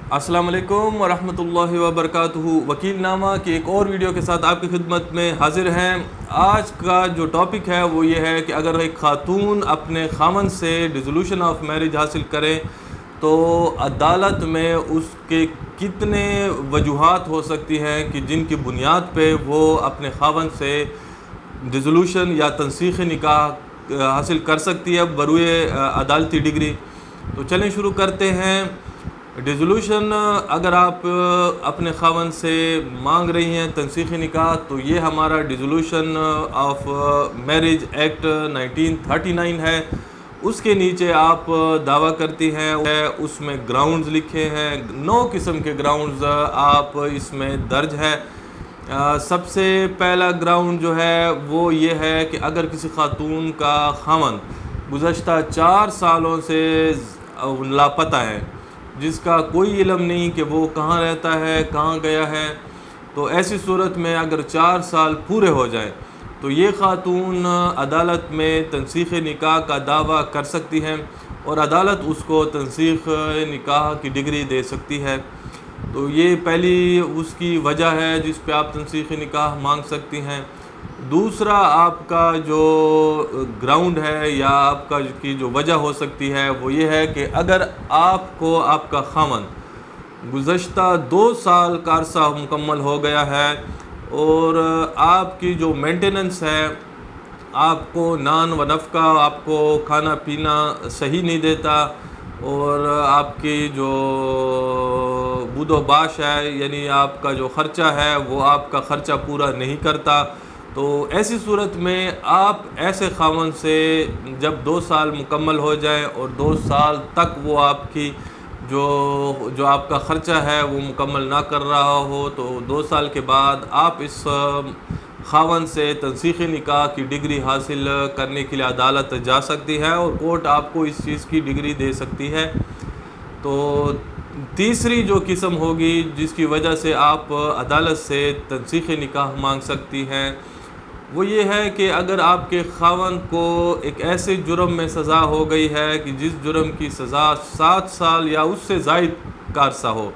السلام علیکم ورحمۃ اللہ وبرکاتہ۔ وکیل نامہ کی ایک اور ویڈیو کے ساتھ آپ کی خدمت میں حاضر ہیں۔ آج کا جو ٹاپک ہے وہ یہ ہے کہ اگر ایک خاتون اپنے خاوند سے ڈیزولوشن آف میرج حاصل کرے تو عدالت میں اس کے کتنے وجوہات ہو سکتی ہیں کہ جن کی بنیاد پہ وہ اپنے خاوند سے ڈیزولوشن یا تنسیخ نکاح حاصل کر سکتی ہے بروئے عدالتی ڈگری۔ تو چلیں شروع کرتے ہیں۔ ڈیزولوشن اگر آپ اپنے خاوند سے مانگ رہی ہیں تنسیخ نکاح، تو یہ ہمارا ڈیزولوشن آف میرج ایکٹ 1939 ہے۔ اس کے نیچے آپ دعویٰ کرتی ہیں، اس میں گراؤنڈز لکھے ہیں، 9 قسم کے گراؤنڈز آپ اس میں درج ہے۔ سب سے پہلا گراؤنڈ جو ہے وہ یہ ہے کہ اگر کسی خاتون کا خاوند گزشتہ 4 سالوں سے لاپتہ ہے، جس کا کوئی علم نہیں کہ وہ کہاں رہتا ہے، کہاں گیا ہے، تو ایسی صورت میں اگر 4 سال پورے ہو جائیں تو یہ خاتون عدالت میں تنسیخ نکاح کا دعویٰ کر سکتی ہیں اور عدالت اس کو تنسیخ نکاح کی ڈگری دے سکتی ہے۔ تو یہ پہلی اس کی وجہ ہے جس پہ آپ تنسیخ نکاح مانگ سکتی ہیں۔ دوسرا آپ کا جو گراؤنڈ ہے یا آپ کا کی جو وجہ ہو سکتی ہے وہ یہ ہے کہ اگر آپ کو آپ کا خاوند گزشتہ 2 سال کا عرصہ مکمل ہو گیا ہے اور آپ کی جو مینٹیننس ہے، آپ کو نان و نفقہ، آپ کو کھانا پینا صحیح نہیں دیتا اور آپ کی جو بود و باش ہے، یعنی آپ کا جو خرچہ ہے وہ آپ کا خرچہ پورا نہیں کرتا، تو ایسی صورت میں آپ ایسے خاوند سے جب 2 سال مکمل ہو جائیں اور 2 سال تک وہ آپ کی جو آپ کا خرچہ ہے وہ مکمل نہ کر رہا ہو، تو 2 سال کے بعد آپ اس خاوند سے تنسیخ نکاح کی ڈگری حاصل کرنے کے لیے عدالت جا سکتی ہے اور کورٹ آپ کو اس چیز کی ڈگری دے سکتی ہے۔ تو تیسری جو قسم ہوگی جس کی وجہ سے آپ عدالت سے تنسیخ نکاح مانگ سکتی ہیں وہ یہ ہے کہ اگر آپ کے خاوند کو ایک ایسے جرم میں سزا ہو گئی ہے کہ جس جرم کی سزا 7 سال یا اس سے زائد کا عرصہ ہو،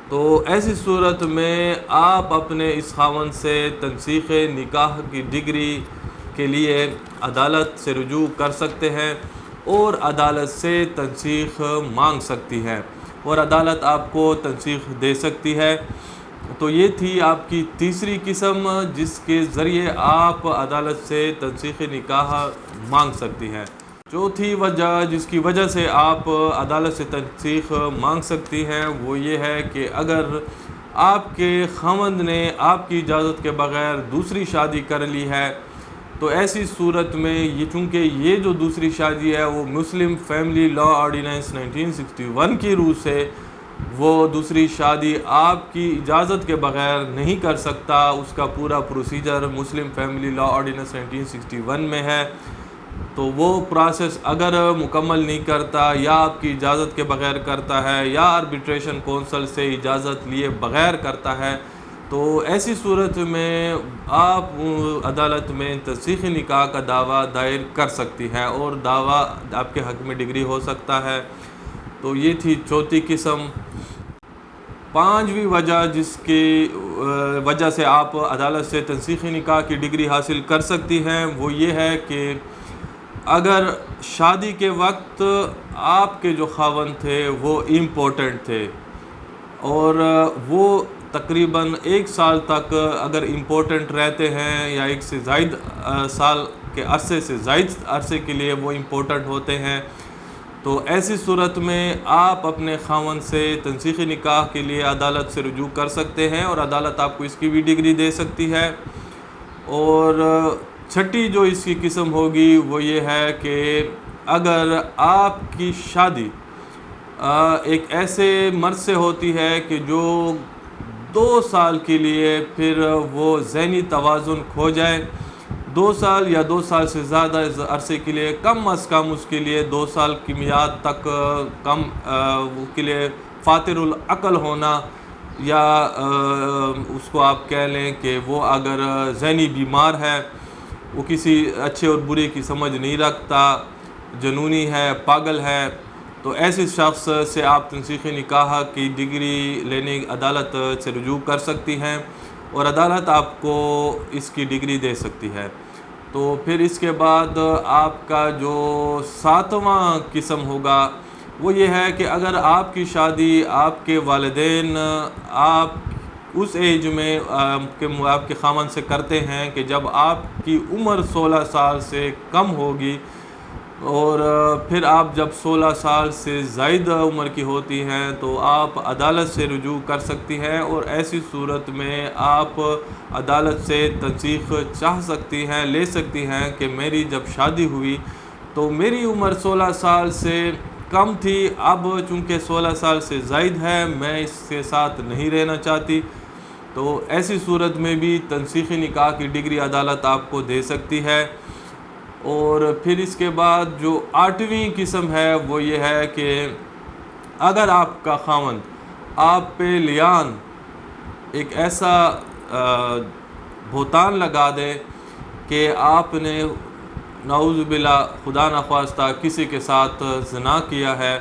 تو ایسی صورت میں آپ اپنے اس خاوند سے تنسیخ نکاح کی ڈگری کے لیے عدالت سے رجوع کر سکتے ہیں اور عدالت سے تنسیخ مانگ سکتی ہے اور عدالت آپ کو تنسیخ دے سکتی ہے۔ تو یہ تھی آپ کی تیسری قسم جس کے ذریعے آپ عدالت سے تنسیخ نکاح مانگ سکتی ہیں۔ چوتھی وجہ جس کی وجہ سے آپ عدالت سے تنسیخ مانگ سکتی ہیں وہ یہ ہے کہ اگر آپ کے خاوند نے آپ کی اجازت کے بغیر دوسری شادی کر لی ہے، تو ایسی صورت میں یہ چونکہ یہ جو دوسری شادی ہے وہ مسلم فیملی لا آرڈیننس 1961 کی روح سے وہ دوسری شادی آپ کی اجازت کے بغیر نہیں کر سکتا، اس کا پورا پروسیجر مسلم فیملی لا آرڈیننس 1961 میں ہے، تو وہ پروسیس اگر مکمل نہیں کرتا یا آپ کی اجازت کے بغیر کرتا ہے یا آربیٹریشن کونسل سے اجازت لیے بغیر کرتا ہے، تو ایسی صورت میں آپ عدالت میں تنسیخ نکاح کا دعویٰ دائر کر سکتی ہے اور دعویٰ آپ کے حق میں ڈگری ہو سکتا ہے۔ تو یہ تھی چوتھی قسم۔ پانچویں وجہ جس کی وجہ سے آپ عدالت سے تنسیخ نکاح کی ڈگری حاصل کر سکتی ہیں وہ یہ ہے کہ اگر شادی کے وقت آپ کے جو خاوند تھے وہ امپورٹنٹ تھے اور وہ تقریباً 1 سال تک اگر امپورٹنٹ رہتے ہیں یا 1 سے زائد سال کے عرصے سے زائد عرصے کے لیے وہ امپورٹنٹ ہوتے ہیں، تو ایسی صورت میں آپ اپنے خاوند سے تنسیخ نکاح کے لیے عدالت سے رجوع کر سکتے ہیں اور عدالت آپ کو اس کی بھی ڈگری دے سکتی ہے۔ اور چھٹی جو اس کی قسم ہوگی وہ یہ ہے کہ اگر آپ کی شادی ایک ایسے مرد سے ہوتی ہے کہ جو 2 سال کے لیے پھر وہ ذہنی توازن کھو جائے، 2 سال یا 2 سال سے زیادہ عرصے کے لیے، کم از کم اس کے لیے 2 سال کی میعاد تک کم کے لیے فاطر العقل ہونا، یا اس کو آپ کہہ لیں کہ وہ اگر ذہنی بیمار ہے، وہ کسی اچھے اور برے کی سمجھ نہیں رکھتا، جنونی ہے، پاگل ہے، تو ایسے شخص سے آپ تنسیخ نکاح کی ڈگری لینے عدالت سے رجوع کر سکتی ہیں اور عدالت آپ کو اس کی ڈگری دے سکتی ہے۔ تو پھر اس کے بعد آپ کا جو 7واں قسم ہوگا وہ یہ ہے کہ اگر آپ کی شادی آپ کے والدین آپ اس ایج میں آپ کے خاوند سے کرتے ہیں کہ جب آپ کی عمر 16 سال سے کم ہوگی، اور پھر آپ جب 16 سال سے زائد عمر کی ہوتی ہیں تو آپ عدالت سے رجوع کر سکتی ہیں، اور ایسی صورت میں آپ عدالت سے تنسیخ چاہ سکتی ہیں، لے سکتی ہیں کہ میری جب شادی ہوئی تو میری عمر 16 سال سے کم تھی، اب چونکہ 16 سال سے زائد ہے میں اس کے ساتھ نہیں رہنا چاہتی، تو ایسی صورت میں بھی تنسیخ نکاح کی ڈگری عدالت آپ کو دے سکتی ہے۔ اور پھر اس کے بعد جو 8ویں قسم ہے وہ یہ ہے کہ اگر آپ کا خاوند آپ پہ لیان ایک ایسا بہتان لگا دے کہ آپ نے نعوذ باللہ خدا نخواستہ کسی کے ساتھ زنا کیا ہے،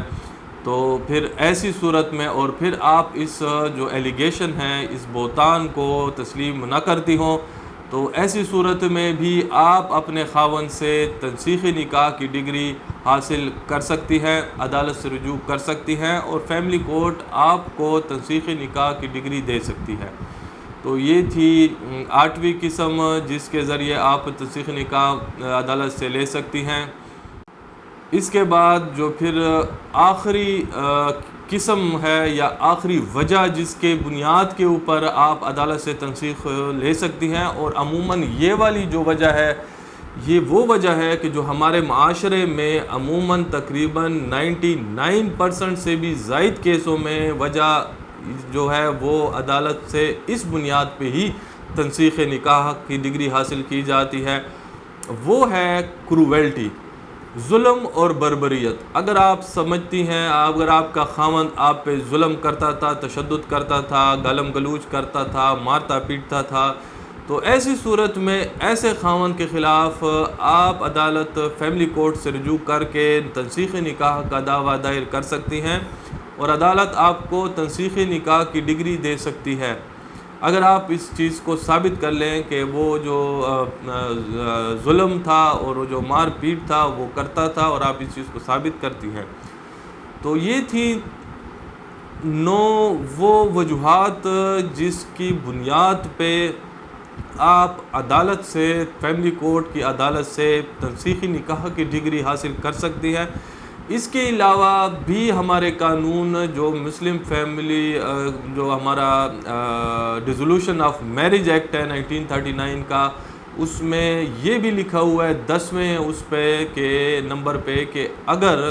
تو پھر ایسی صورت میں اور پھر آپ اس جو ایلیگیشن ہے اس بہتان کو تسلیم نہ کرتی ہوں، تو ایسی صورت میں بھی آپ اپنے خاوند سے تنسیخ نکاح کی ڈگری حاصل کر سکتی ہیں، عدالت سے رجوع کر سکتی ہیں، اور فیملی کورٹ آپ کو تنسیخ نکاح کی ڈگری دے سکتی ہے۔ تو یہ تھی 8ویں قسم جس کے ذریعے آپ تنسیخ نکاح عدالت سے لے سکتی ہیں۔ اس کے بعد جو پھر آخری قسم ہے یا آخری وجہ جس کے بنیاد کے اوپر آپ عدالت سے تنسیخ لے سکتی ہیں، اور عموماً یہ والی جو وجہ ہے یہ وہ وجہ ہے کہ جو ہمارے معاشرے میں عموماً تقریباً 99% سے بھی زائد کیسوں میں وجہ جو ہے وہ عدالت سے اس بنیاد پہ ہی تنسیخ نکاح کی ڈگری حاصل کی جاتی ہے، وہ ہے کرویلٹی، ظلم اور بربریت۔ اگر آپ سمجھتی ہیں اگر آپ کا خاوند آپ پہ ظلم کرتا تھا، تشدد کرتا تھا، گالم گلوچ کرتا تھا، مارتا پیٹتا تھا، تو ایسی صورت میں ایسے خاوند کے خلاف آپ عدالت فیملی کورٹ سے رجوع کر کے تنسیخ نکاح کا دعویٰ دائر کر سکتی ہیں، اور عدالت آپ کو تنسیخ نکاح کی ڈگری دے سکتی ہے اگر آپ اس چیز کو ثابت کر لیں کہ وہ جو ظلم تھا اور وہ جو مار پیٹ تھا وہ کرتا تھا، اور آپ اس چیز کو ثابت کرتی ہیں۔ تو یہ تھی 9 وہ وجوہات جس کی بنیاد پہ آپ عدالت سے فیملی کورٹ کی عدالت سے تنسیخ نکاح کی ڈگری حاصل کر سکتی ہے۔ اس کے علاوہ بھی ہمارے قانون جو مسلم فیملی جو ہمارا ڈیزولوشن آف میرج ایکٹ ہے 1939 کا، اس میں یہ بھی لکھا ہوا ہے 10ویں اس پہ کہ نمبر پہ کہ اگر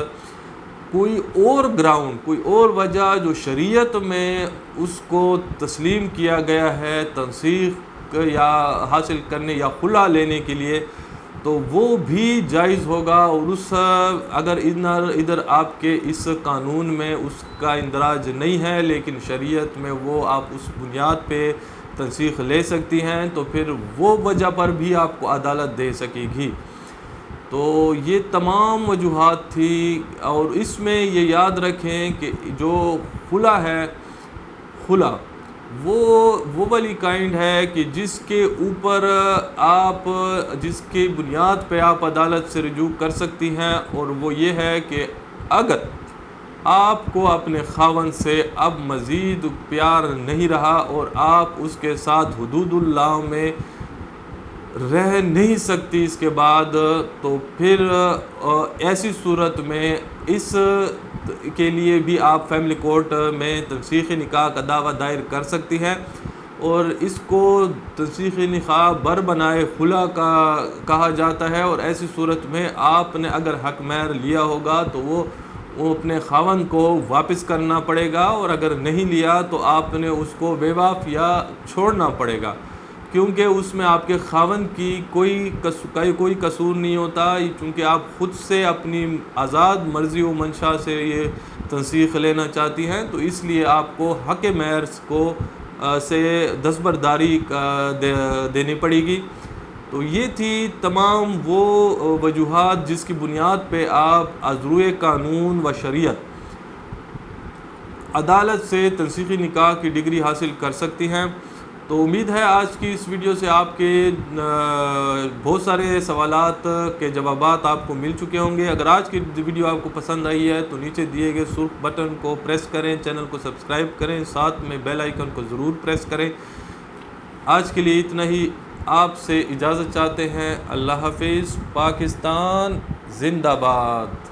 کوئی اور گراؤنڈ، کوئی اور وجہ جو شریعت میں اس کو تسلیم کیا گیا ہے تنسیخ یا حاصل کرنے یا خلا لینے کے لیے، تو وہ بھی جائز ہوگا، اور اس اگر ادھر آپ کے اس قانون میں اس کا اندراج نہیں ہے لیکن شریعت میں وہ آپ اس بنیاد پہ تنسیخ لے سکتی ہیں، تو پھر وہ وجہ پر بھی آپ کو عدالت دے سکے گی۔ تو یہ تمام وجوہات تھی، اور اس میں یہ یاد رکھیں کہ جو خلا ہے، خلا وہ والی کائنڈ ہے کہ جس کے اوپر آپ جس کی بنیاد پہ آپ عدالت سے رجوع کر سکتی ہیں، اور وہ یہ ہے کہ اگر آپ کو اپنے خاوند سے اب مزید پیار نہیں رہا اور آپ اس کے ساتھ حدود اللہ میں رہ نہیں سکتی اس کے بعد، تو پھر ایسی صورت میں اس کے لیے بھی آپ فیملی کورٹ میں تنسیخ نکاح کا دعویٰ دائر کر سکتی ہیں، اور اس کو تنسیخ نکاح بر بنائے خلا کا کہا جاتا ہے۔ اور ایسی صورت میں آپ نے اگر حق مہر لیا ہوگا تو وہ اپنے خاوند کو واپس کرنا پڑے گا، اور اگر نہیں لیا تو آپ نے اس کو بیواف یا چھوڑنا پڑے گا، کیونکہ اس میں آپ کے خاوند کی کوئی قصور نہیں ہوتا، چونکہ آپ خود سے اپنی آزاد مرضی و منشا سے یہ تنسیخ لینا چاہتی ہیں، تو اس لیے آپ کو حق مہر کو سے دستبرداری دینی پڑے گی۔ تو یہ تھی تمام وہ وجوہات جس کی بنیاد پہ آپ از روئے قانون و شریعت عدالت سے تنسیخی نکاح کی ڈگری حاصل کر سکتی ہیں۔ تو امید ہے آج کی اس ویڈیو سے آپ کے بہت سارے سوالات کے جوابات آپ کو مل چکے ہوں گے۔ اگر آج کی ویڈیو آپ کو پسند آئی ہے تو نیچے دیے گئے سرخ بٹن کو پریس کریں، چینل کو سبسکرائب کریں، ساتھ میں بیل آئیکن کو ضرور پریس کریں۔ آج کے لیے اتنا ہی، آپ سے اجازت چاہتے ہیں۔ اللہ حافظ۔ پاکستان زندہ باد۔